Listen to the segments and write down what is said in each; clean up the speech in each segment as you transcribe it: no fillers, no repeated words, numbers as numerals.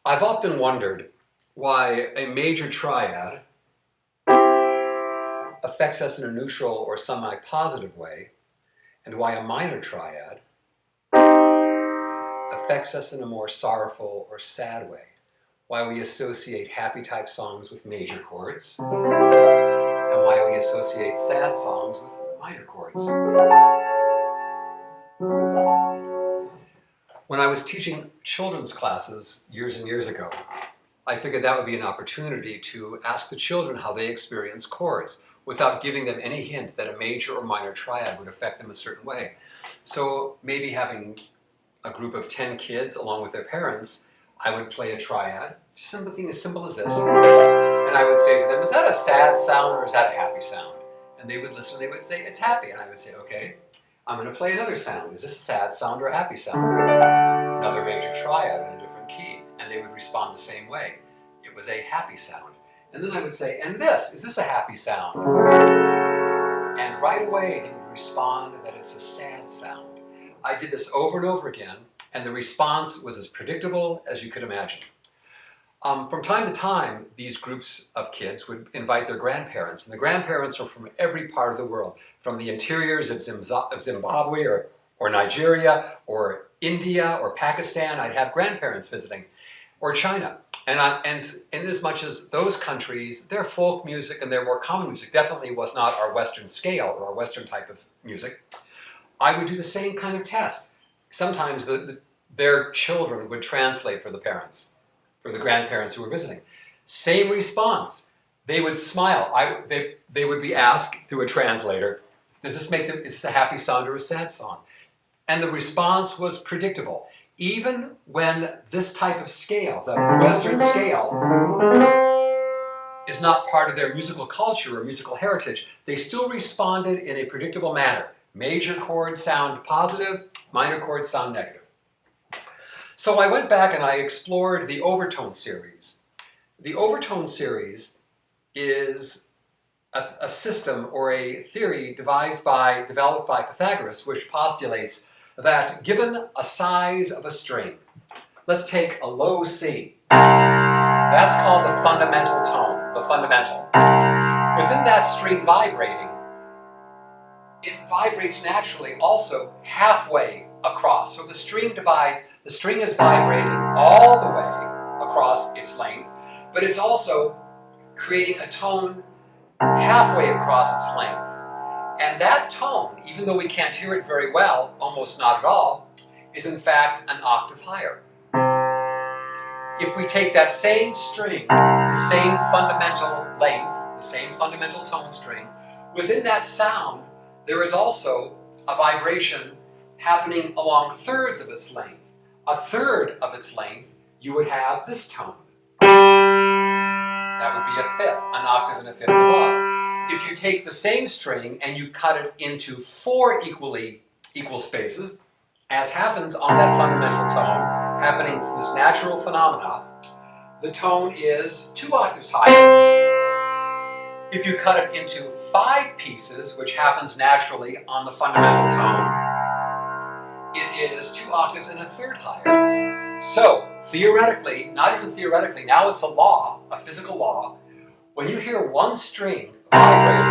I've often wondered why a major triad affects us in a neutral or semi-positive way, and why a minor triad affects us in a more sorrowful or sad way. Why we associate happy type songs with major chords, and why we associate sad songs with minor chords. When I was teaching children's classes years and years ago, I figured that would be an opportunity to ask the children how they experience chords without giving them any hint that a major or minor triad would affect them a certain way. So maybe having a group of 10 kids along with their parents, I would play a triad, just something as simple as this, and I would say to them, is that a sad sound or is that a happy sound? And they would listen and they would say, it's happy. And I would say, okay, I'm going to play another sound. Is this a sad sound or a happy sound? Another major triad in a different key. And they would respond the same way. It was a happy sound. And then I would say, and this, is this a happy sound? And right away they would respond that it's a sad sound. I did this over and over again, and the response was as predictable as you could imagine. From time to time, these groups of kids would invite their grandparents, and the grandparents are from every part of the world, from the interiors of Zimbabwe or Nigeria or India or Pakistan. I'd have grandparents visiting, or China. And in as much as those countries, their folk music and their more common music definitely was not our Western scale or our Western type of music, I would do the same kind of test. Sometimes their children would translate for the parents, for the grandparents who were visiting. Same response. They would smile. They would be asked through a translator, does this make them, is this a happy sound or a sad song? And the response was predictable. Even when this type of scale, the Western scale, is not part of their musical culture or musical heritage, they still responded in a predictable manner. Major chords sound positive, minor chords sound negative. So I went back and I explored the overtone series. The overtone series is a system or a theory developed by Pythagoras, which postulates that given a size of a string, let's take a low C. That's called the fundamental tone, the fundamental. Within that string vibrating, it vibrates naturally also halfway across. So the string divides, the string is vibrating all the way across its length, but it's also creating a tone halfway across its length. And that tone, even though we can't hear it very well, almost not at all, is in fact an octave higher. If we take that same string, the same fundamental length, the same fundamental tone string, within that sound, there is also a vibration happening along thirds of its length. A third of its length, you would have this tone. That would be a fifth, an octave and a fifth above. If you take the same string and you cut it into 4 equal spaces, as happens on that fundamental tone, happening through this natural phenomena, the tone is 2 octaves higher. If you cut it into 5 pieces, which happens naturally on the fundamental tone, it is 2 octaves and a third higher. So, theoretically, not even theoretically, now it's a law, a physical law, when you hear one string vibrating,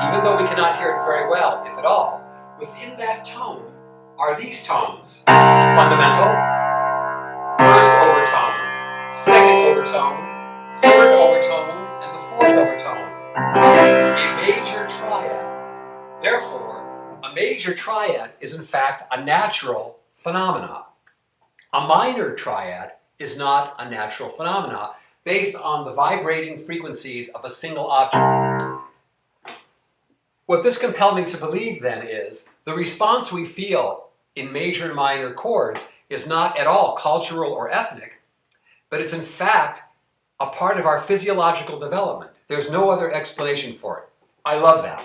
even though we cannot hear it very well, if at all, within that tone are these tones. Fundamental, first overtone, second overtone, third overtone, and the fourth overtone. A major triad. Therefore, a major triad is in fact a natural phenomena. A minor triad is not a natural phenomena based on the vibrating frequencies of a single object. What this compelled me to believe then is the response we feel in major and minor chords is not at all cultural or ethnic, but it's in fact a part of our physiological development. There's no other explanation for it. I love that.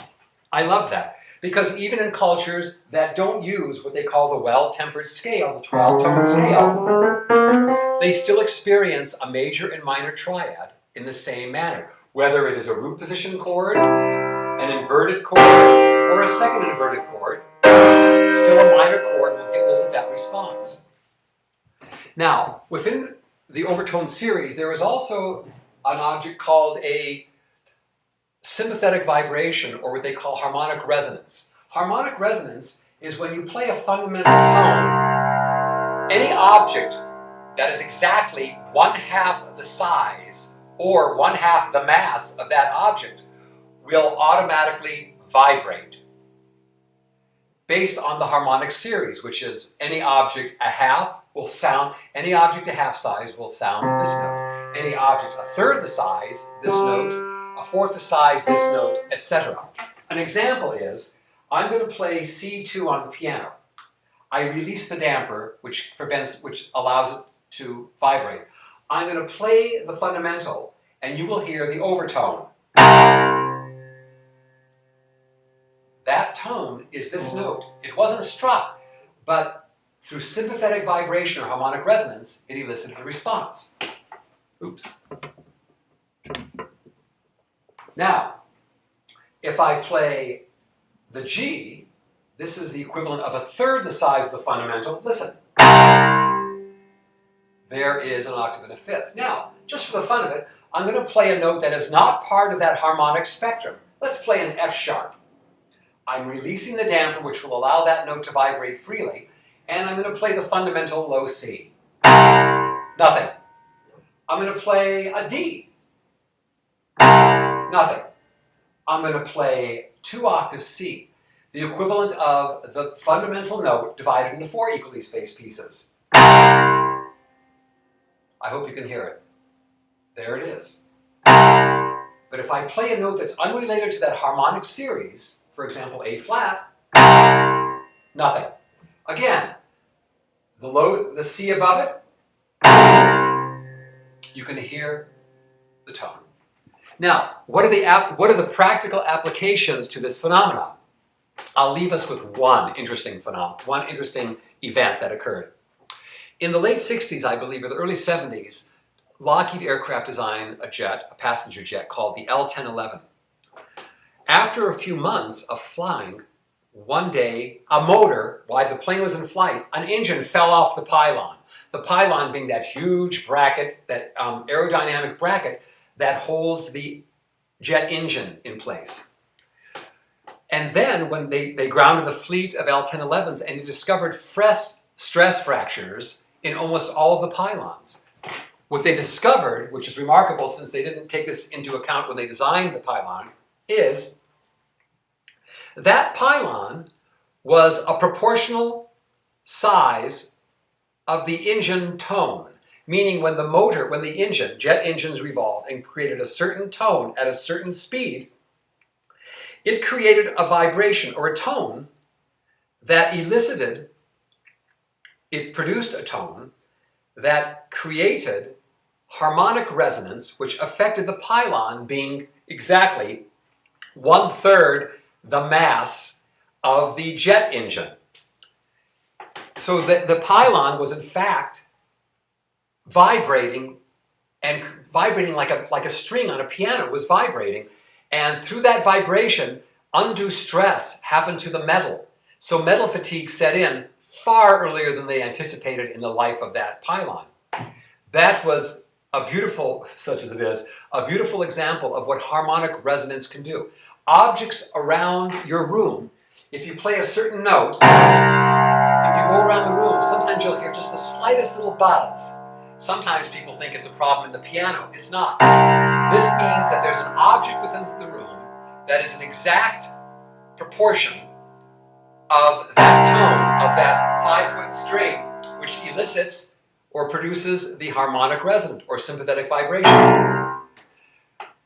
I love that. Because even in cultures that don't use what they call the well-tempered scale, the 12-tone scale, they still experience a major and minor triad in the same manner. Whether it is a root position chord, an inverted chord, or a second inverted chord, still a minor chord will elicit that response. Now, within the overtone series, there is also an object called a sympathetic vibration, or what they call harmonic resonance. Harmonic resonance is when you play a fundamental tone, any object that is exactly 1/2 the size or 1/2 the mass of that object will automatically vibrate based on the harmonic series, which is any object a half will sound, any object a half size will sound this note. Any object a third the size, this note, a fourth the size, this note, etc. An example is, I'm going to play C2 on the piano. I release the damper, which allows it to vibrate. I'm going to play the fundamental, and you will hear the overtone. That tone is this note. It wasn't struck, but through sympathetic vibration or harmonic resonance, it elicited a response. Oops. Now, if I play the G, this is the equivalent of a third the size of the fundamental. Listen. There is an octave and a fifth. Now, just for the fun of it, I'm going to play a note that is not part of that harmonic spectrum. Let's play an F sharp. I'm releasing the damper, which will allow that note to vibrate freely, and I'm going to play the fundamental low C. Nothing. I'm going to play a D. Nothing. I'm going to play 2 octaves C, the equivalent of the fundamental note divided into 4 equally spaced pieces. I hope you can hear it. There it is. But if I play a note that's unrelated to that harmonic series, for example, A flat, nothing. Again, the C above it, you can hear the tone. Now, what are the practical applications to this phenomenon? I'll leave us with one interesting event that occurred. In the late 60s, I believe, or the early 70s, Lockheed Aircraft designed a passenger jet called the L-1011. After a few months of flying, one day, a motor, while the plane was in flight, an engine fell off the pylon. The pylon being that huge bracket, that aerodynamic bracket that holds the jet engine in place. And then when they grounded the fleet of L-1011s, and they discovered stress fractures in almost all of the pylons. What they discovered, which is remarkable since they didn't take this into account when they designed the pylon, is that pylon was a proportional size of the engine tone, meaning when jet engines revolved and created a certain tone at a certain speed, it created a vibration or a tone that it produced a tone that created harmonic resonance, which affected the pylon being exactly 1/3 the mass of the jet engine. So that the pylon was in fact vibrating, and vibrating like a string on a piano was vibrating, and through that vibration, undue stress happened to the metal. So metal fatigue set in far earlier than they anticipated in the life of that pylon. That was a beautiful, such as it is, a beautiful example of what harmonic resonance can do. Objects around your room, if you play a certain note, if you go around the room, sometimes you'll hear just the slightest little buzz. Sometimes people think it's a problem in the piano. It's not. This means that there's an object within the room that is an exact proportion of that tone, of that 5-foot string, which elicits or produces the harmonic resonant or sympathetic vibration.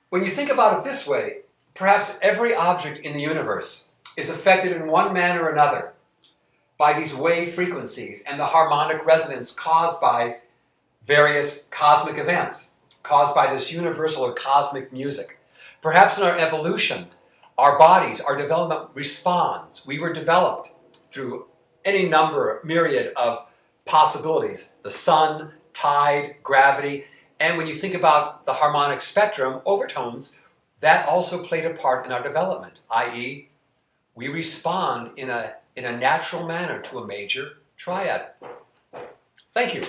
When you think about it this way, perhaps every object in the universe is affected in one manner or another by these wave frequencies and the harmonic resonance caused by various cosmic events, caused by this universal or cosmic music. Perhaps in our evolution, our bodies, our development responds. We were developed through any myriad of possibilities. The sun, tide, gravity, and when you think about the harmonic spectrum, overtones, that also played a part in our development, i.e., we respond in a natural manner to a major triad. Thank you.